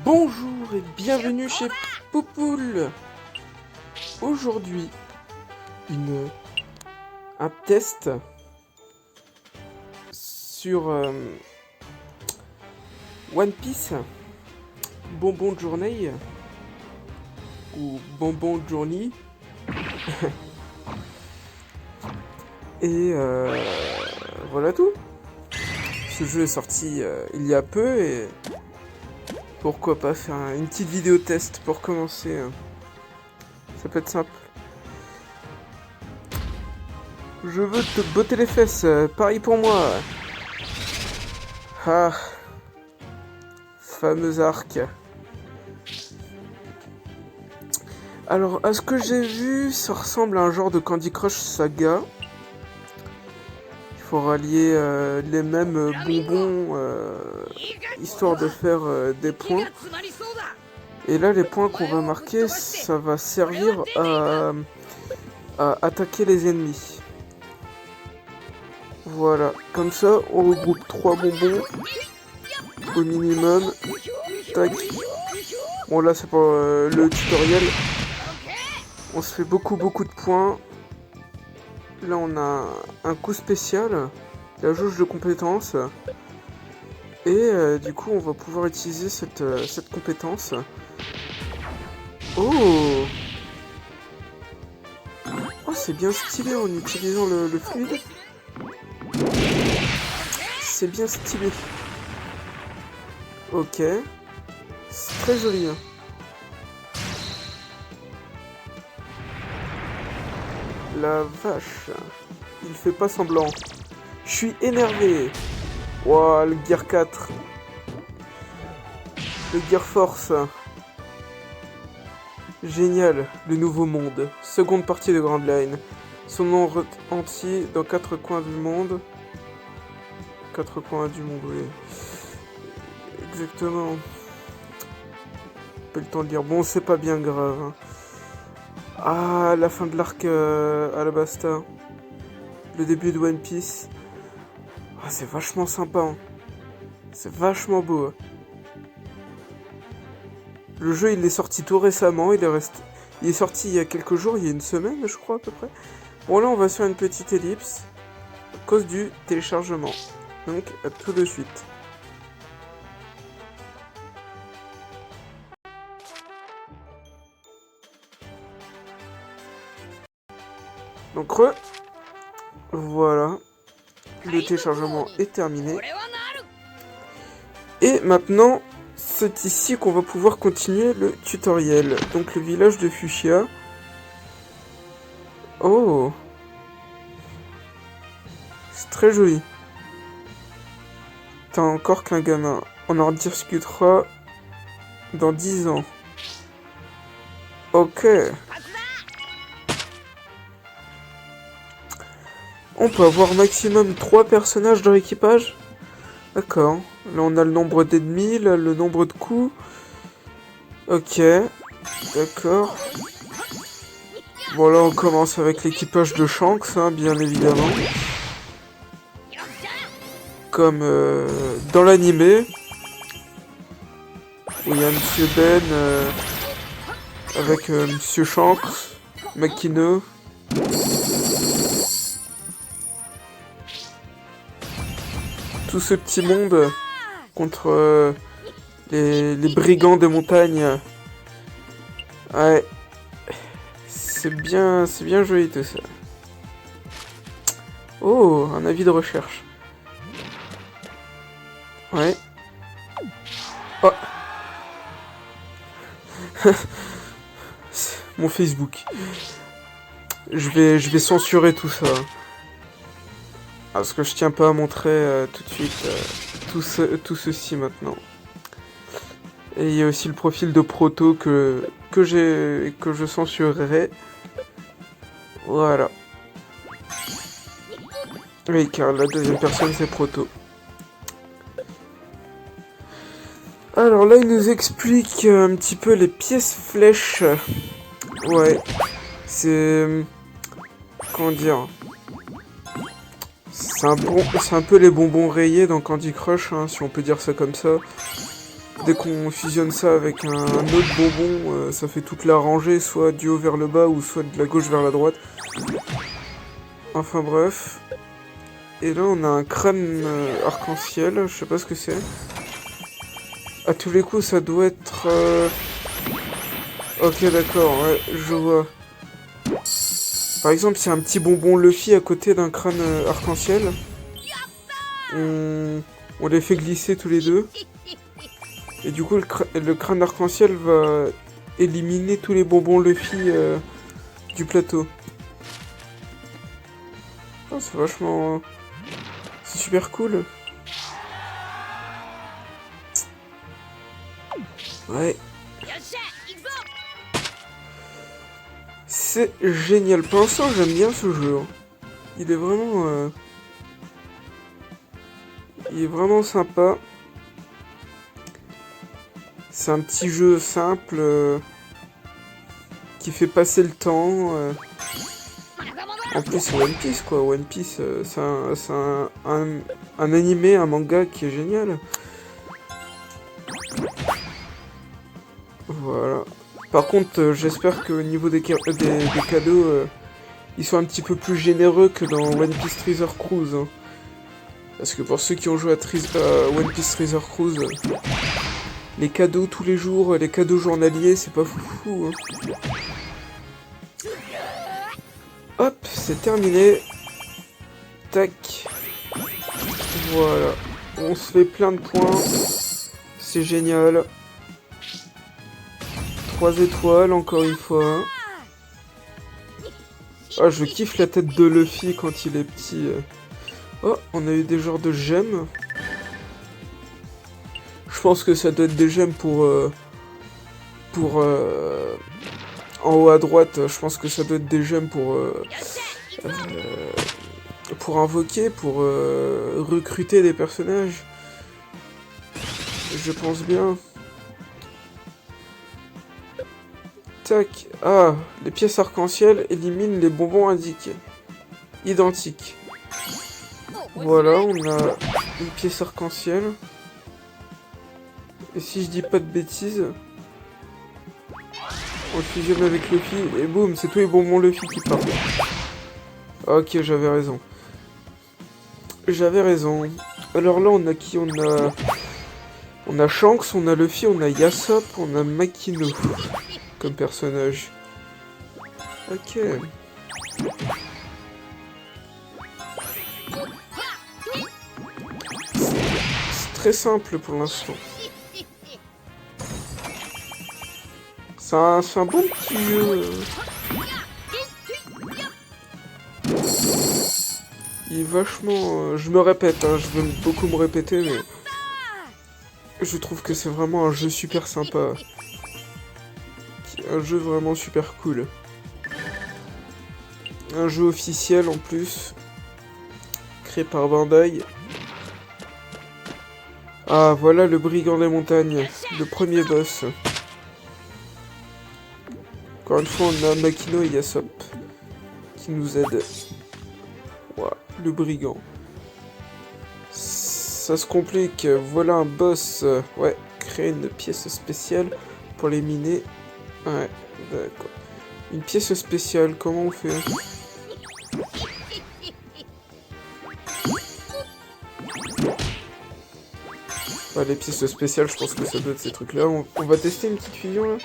Bonjour et bienvenue chez Poupoule. Aujourd'hui, un test sur One Piece, Bonbon Journey ou Bonbon Journey. Et voilà tout. Ce jeu est sorti il y a peu et pourquoi pas faire une petite vidéo test pour commencer. Ça peut être simple. Je veux te botter les fesses, pareil pour moi. Ah, fameux arc. Alors, à ce que j'ai vu, ça ressemble à un genre de Candy Crush Saga. Il faut rallier les mêmes bonbons, histoire de faire des points. Et là, les points qu'on va marquer, ça va servir à attaquer les ennemis. Voilà, comme ça, on regroupe 3 bonbons au minimum. Tac. Bon, là, c'est pour le tutoriel. On se fait beaucoup de points. Là, on a un coup spécial, la jauge de compétences. Et du coup, on va pouvoir utiliser cette compétence. Oh! Oh, c'est bien stylé en utilisant le fluide. C'est bien stylé. Ok. C'est très joli. Hein. La vache. Il fait pas semblant. Je suis énervé. Ouah, le Gear 4. Le Gear Force. Génial. Le nouveau monde. Seconde partie de Grand Line. Son nom entier dans 4 coins du monde. 4 coins du monde, oui. Exactement. Pas le temps de lire. Bon, c'est pas bien grave. Hein. Ah, la fin de l'arc Alabasta. Le début de One Piece. Ah, c'est vachement sympa. Hein. C'est vachement beau. Hein. Le jeu, il est sorti tout récemment. Il est sorti il y a quelques jours, il y a une semaine, je crois, à peu près. Bon, là, on va sur une petite ellipse. À cause du téléchargement. Donc, à tout de suite. Donc, voilà. Le téléchargement est terminé. Et maintenant, c'est ici qu'on va pouvoir continuer le tutoriel. Donc, le village de Fuchsia. Oh! C'est très joli. T'as encore qu'un gamin. On en discutera dans 10 ans. Ok. On peut avoir maximum 3 personnages dans l'équipage. D'accord. Là, on a le nombre d'ennemis, là, le nombre de coups. Ok. D'accord. Bon, là, on commence avec l'équipage de Shanks, hein, bien évidemment. Comme dans l'animé. Où il y a Monsieur Ben avec Monsieur Shanks, Makino. Tout ce petit monde contre les brigands des montagnes. Ouais. C'est bien joli tout ça. Oh, un avis de recherche. Ouais. Oh. Mon Facebook. Je vais censurer tout ça. Parce que je tiens pas à montrer tout de suite tout ceci maintenant. Et il y a aussi le profil de Proto que je censurerai. Voilà. Oui, car la deuxième personne c'est Proto. Alors là, il nous explique un petit peu les pièces flèches. Ouais. C'est... Comment dire ? C'est un peu les bonbons rayés dans Candy Crush, hein, si on peut dire ça comme ça. Dès qu'on fusionne ça avec un autre bonbon, ça fait toute la rangée, soit du haut vers le bas ou soit de la gauche vers la droite. Enfin bref. Et là on a un crâne arc-en-ciel, je sais pas ce que c'est. À tous les coups ça doit être... Ok d'accord, ouais, je vois. Par exemple, c'est un petit bonbon Luffy à côté d'un crâne arc-en-ciel. On les fait glisser tous les deux. Et du coup, le crâne arc-en-ciel va éliminer tous les bonbons Luffy du plateau. Oh, c'est vachement... C'est super cool. Ouais. C'est génial. Pour l'instant, j'aime bien ce jeu. Il est vraiment... Il est vraiment sympa. C'est un petit jeu simple qui fait passer le temps. En plus, c'est One Piece quoi. One Piece, c'est un animé, un manga qui est génial. Voilà. Par contre, j'espère qu'au niveau des cadeaux, ils sont un petit peu plus généreux que dans One Piece Treasure Cruise. Hein. Parce que pour ceux qui ont joué à One Piece Treasure Cruise, les cadeaux tous les jours, les cadeaux journaliers, c'est pas foufou. Hein. Hop, c'est terminé. Tac. Voilà. On se fait plein de points. C'est génial. 3 étoiles, encore une fois. Ah, je kiffe la tête de Luffy quand il est petit. Oh, on a eu des genres de gemmes. Je pense que ça doit être des gemmes en haut à droite, je pense que ça doit être des gemmes pour invoquer, pour recruter des personnages. Je pense bien. Tac. Ah, les pièces arc-en-ciel éliminent les bonbons identiques. Voilà, on a une pièce arc-en-ciel. Et si je dis pas de bêtises, on le fusionne avec Luffy et boum, c'est tous les bonbons Luffy qui partent. Ok, j'avais raison. J'avais raison. Alors là, on a qui? On a Shanks, on a Luffy, on a Yasop, on a Makino comme personnage. Ok. C'est très simple pour l'instant. C'est un bon petit jeu. Il est vachement... je me répète, hein, je veux beaucoup me répéter, mais... Je trouve que c'est vraiment un jeu super sympa. Un jeu vraiment super cool. Un jeu officiel en plus. Créé par Bandai. Ah, voilà le brigand des montagnes. Le premier boss. Encore une fois, on a Makino et Yasop qui nous aident. Voilà, le brigand. Ça se complique. Voilà un boss. Ouais, créer une pièce spéciale pour les miner. Ouais, d'accord. Une pièce spéciale, comment on fait? Ouais, les pièces spéciales, je pense que ça doit être ces trucs-là. On va tester une petite fusion, là.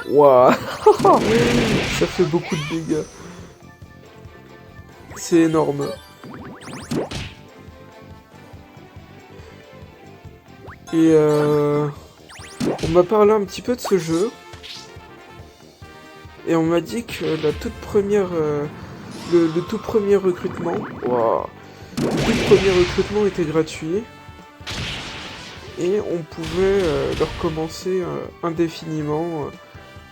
Waouh. Ça fait beaucoup de dégâts. C'est énorme. Et on m'a parlé un petit peu de ce jeu. Et on m'a dit que la toute première... le tout premier recrutement... Waouh. Le tout premier recrutement était gratuit. Et on pouvait le recommencer indéfiniment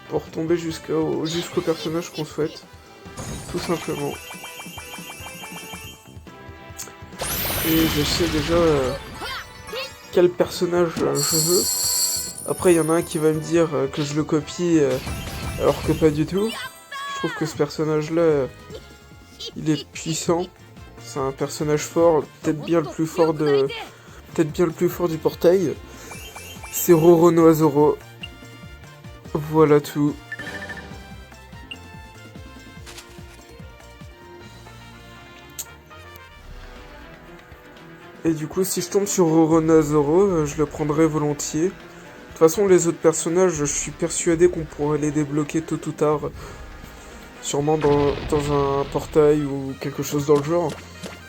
pour tomber jusqu'au personnage qu'on souhaite. Tout simplement. Et je sais déjà quel personnage je veux. Après, il y en a un qui va me dire que je le copie alors que pas du tout. Je trouve que ce personnage-là, Il est puissant. C'est un personnage fort, peut-être bien le plus fort de... Peut-être bien le plus fort du portail. C'est Roronoa-Zoro. Voilà tout. Et du coup, si je tombe sur Roronoa-Zoro, je le prendrai volontiers. De toute façon, les autres personnages, je suis persuadé qu'on pourrait les débloquer tôt ou tard. Sûrement dans un portail ou quelque chose dans le genre.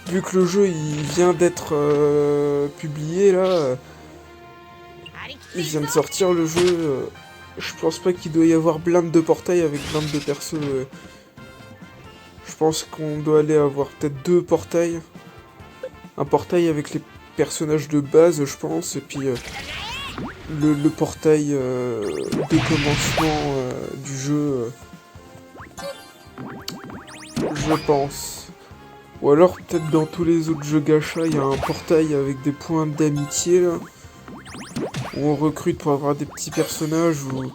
Vu que le jeu il vient d'être publié là, il vient de sortir le jeu, je pense pas qu'il doit y avoir blinde de portail avec blinde de perso. Je pense qu'on doit aller avoir peut-être 2 portails. Un portail avec les personnages de base, je pense, et puis le portail de commencement du jeu, je pense. Ou alors peut-être dans tous les autres jeux gacha, il y a un portail avec des points d'amitié là, où on recrute pour avoir des petits personnages ou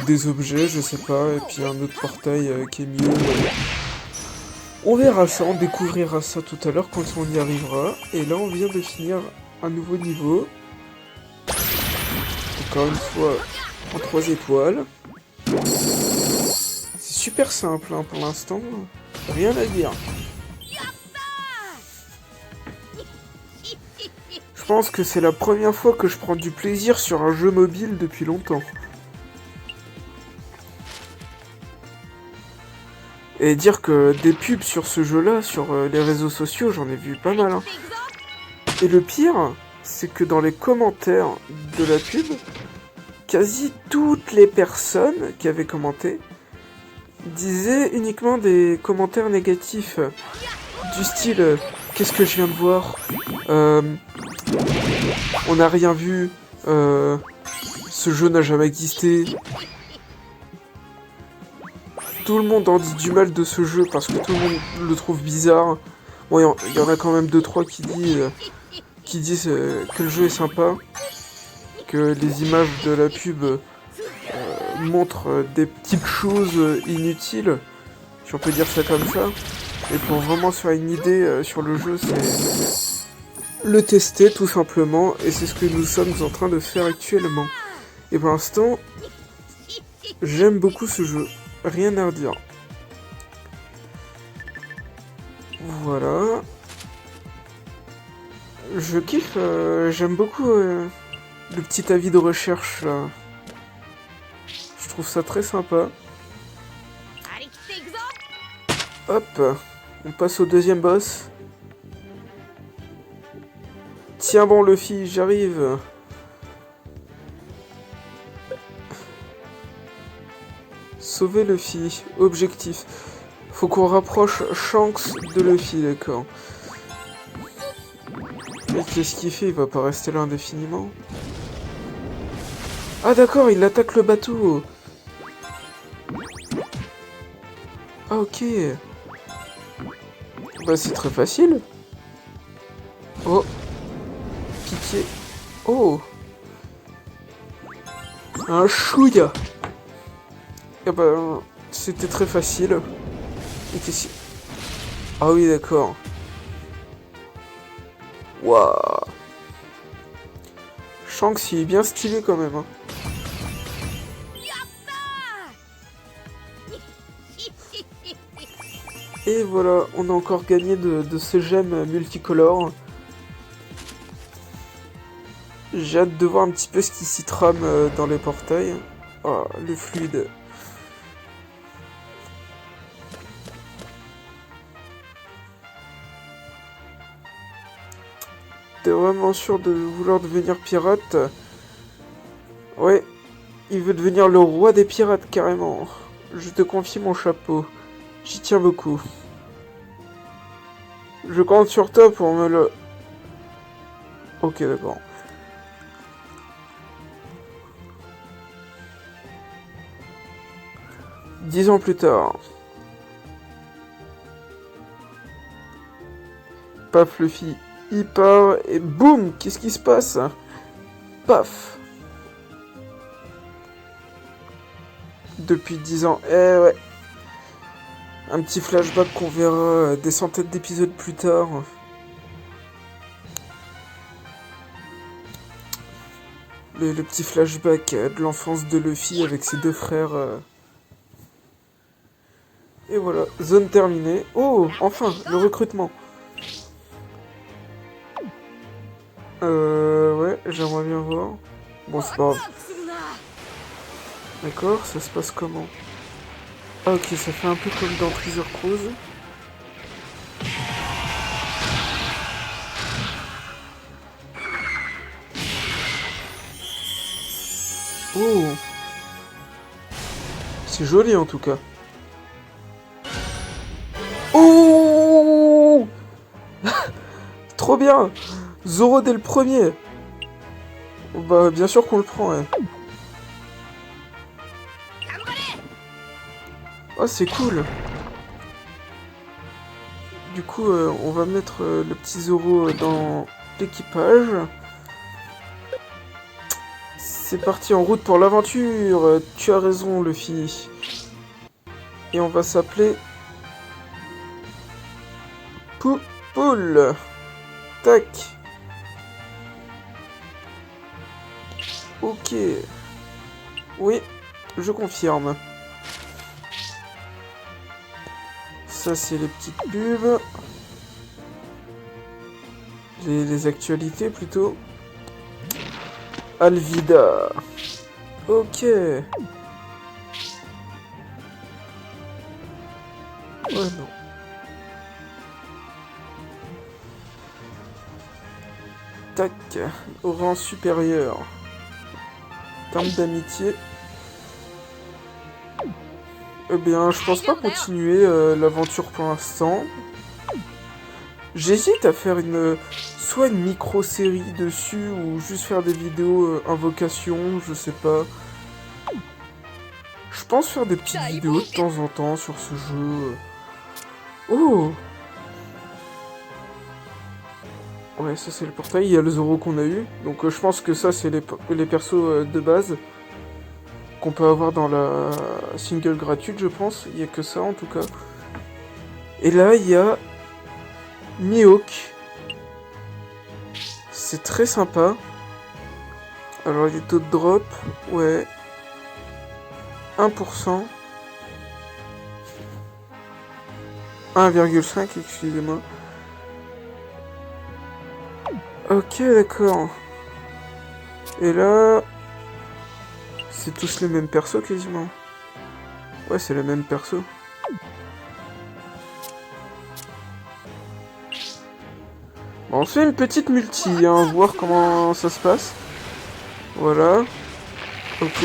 des objets, je sais pas, et puis un autre portail qui est mieux. On verra ça, on découvrira ça tout à l'heure quand on y arrivera. Et là on vient de finir un nouveau niveau. Encore une fois en 3 étoiles. C'est super simple hein, pour l'instant, rien à dire. Je pense que c'est la première fois que je prends du plaisir sur un jeu mobile depuis longtemps. Et dire que des pubs sur ce jeu-là, sur les réseaux sociaux, j'en ai vu pas mal. Hein. Et le pire, c'est que dans les commentaires de la pub, quasi toutes les personnes qui avaient commenté disaient uniquement des commentaires négatifs. Du style, qu'est-ce que je viens de voir ? On n'a rien vu, ce jeu n'a jamais existé. Tout le monde en dit du mal de ce jeu parce que tout le monde le trouve bizarre. Bon, il y en a quand même 2-3 qui disent que le jeu est sympa, que les images de la pub montrent des petites choses inutiles, si on peut dire ça comme ça. Et pour vraiment se faire une idée sur le jeu, c'est le tester tout simplement, et c'est ce que nous sommes en train de faire actuellement. Et pour l'instant, j'aime beaucoup ce jeu, rien à redire. Voilà. Je kiffe, j'aime beaucoup le petit avis de recherche là. Je trouve ça très sympa. Hop, on passe au deuxième boss. Tiens bon Luffy, j'arrive. Sauver Luffy, objectif. Faut qu'on rapproche Shanks de Luffy, d'accord. Et qu'est-ce qu'il fait? Il va pas rester là indéfiniment. Ah d'accord, il attaque le bateau. Ah ok. Bah c'est très facile. Oh. Pitié. Oh. Un chouïa. Ah bah c'était très facile. Et qu'est-ce que... Ah oui d'accord. Waouh. Shanks il est bien stylé quand même. Hein. Et voilà, on a encore gagné de ces gemmes multicolores. J'ai hâte de voir un petit peu ce qui s'y trame dans les portails. Oh, le fluide. T'es vraiment sûr de vouloir devenir pirate? Ouais, il veut devenir le roi des pirates carrément. Je te confie mon chapeau. J'y tiens beaucoup. Je compte sur toi pour me le... Ok, d'accord. Dix ans plus tard. Paf, Luffy, il part et boum! Qu'est-ce qui se passe? Paf! Depuis 10 ans. Eh ouais. Un petit flashback qu'on verra des centaines d'épisodes plus tard. Le petit flashback de l'enfance de Luffy avec ses deux frères. Et voilà, zone terminée. Oh, enfin, le recrutement. Ouais, j'aimerais bien voir. Bon, c'est pas grave. D'accord, ça se passe comment? Ah ok, ça fait un peu comme dans Treasure Cruise. Oh, c'est joli en tout cas. Oh, trop bien. Zoro dès le premier. Bah bien sûr qu'on le prend, ouais. Oh, c'est cool. Du coup, on va mettre le petit Zoro dans l'équipage. C'est parti en route pour l'aventure. Tu as raison, Luffy. Et on va s'appeler Poule. Tac. Ok. Oui, je confirme. Ça, c'est les petites pubs. Les actualités, plutôt. Alvida. Ok. Oh non. Tac. Au rang supérieur. Terme d'amitié. Eh bien, je pense pas continuer l'aventure pour l'instant. J'hésite à faire soit une micro-série dessus, ou juste faire des vidéos invocation, je sais pas. Je pense faire des petites vidéos de temps en temps sur ce jeu. Oh! Ouais, ça c'est le portail, il y a le Zoro qu'on a eu. Donc je pense que ça c'est les persos de base qu'on peut avoir dans la single gratuite, je pense. Il y a que ça en tout cas. Et là, il y a Mihawk. C'est très sympa. Alors les taux de drop, ouais. 1%. 1,5, excusez-moi. Ok, d'accord. Et là... c'est tous les mêmes persos quasiment. Ouais, c'est les mêmes persos. Bon, on fait une petite multi, hein, voir comment ça se passe. Voilà. Ok.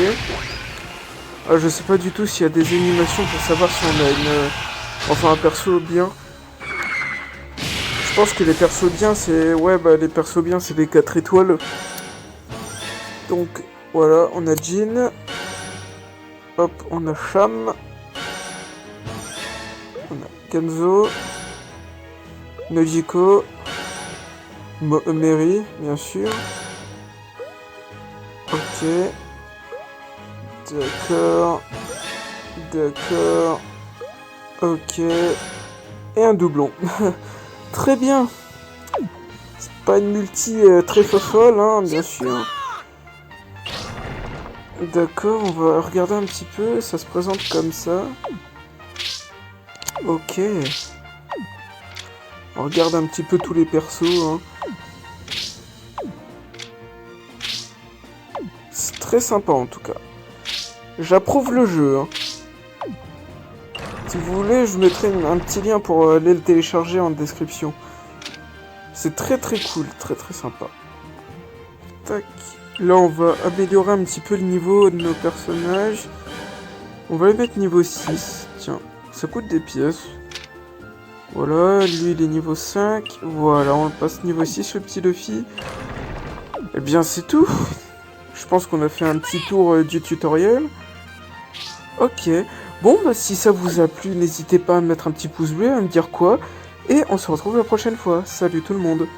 Ah, je sais pas du tout s'il y a des animations pour savoir si on a enfin, un perso bien. Je pense que les persos bien, c'est... ouais, bah, les persos bien, c'est les 4 étoiles. Donc, voilà, on a Jin. Hop, on a Cham. On a Kenzo. Nojiko. Mary, bien sûr. Ok. D'accord. D'accord. Ok. Et un doublon. Très bien. C'est pas une multi très folle, hein, bien sûr. D'accord, on va regarder un petit peu. Ça se présente comme ça. Ok. On regarde un petit peu tous les persos, hein. C'est très sympa en tout cas. J'approuve le jeu, hein. Si vous voulez, je mettrai un petit lien pour aller le télécharger en description. C'est très très cool, très très sympa. Tac. Là, on va améliorer un petit peu le niveau de nos personnages. On va les mettre niveau 6. Tiens, ça coûte des pièces. Voilà, lui il est niveau 5. Voilà, on le passe niveau 6, le petit Luffy. Eh bien, c'est tout. Je pense qu'on a fait un petit tour du tutoriel. Ok. Bon, bah, si ça vous a plu, n'hésitez pas à mettre un petit pouce bleu, à me dire quoi. Et on se retrouve la prochaine fois. Salut tout le monde.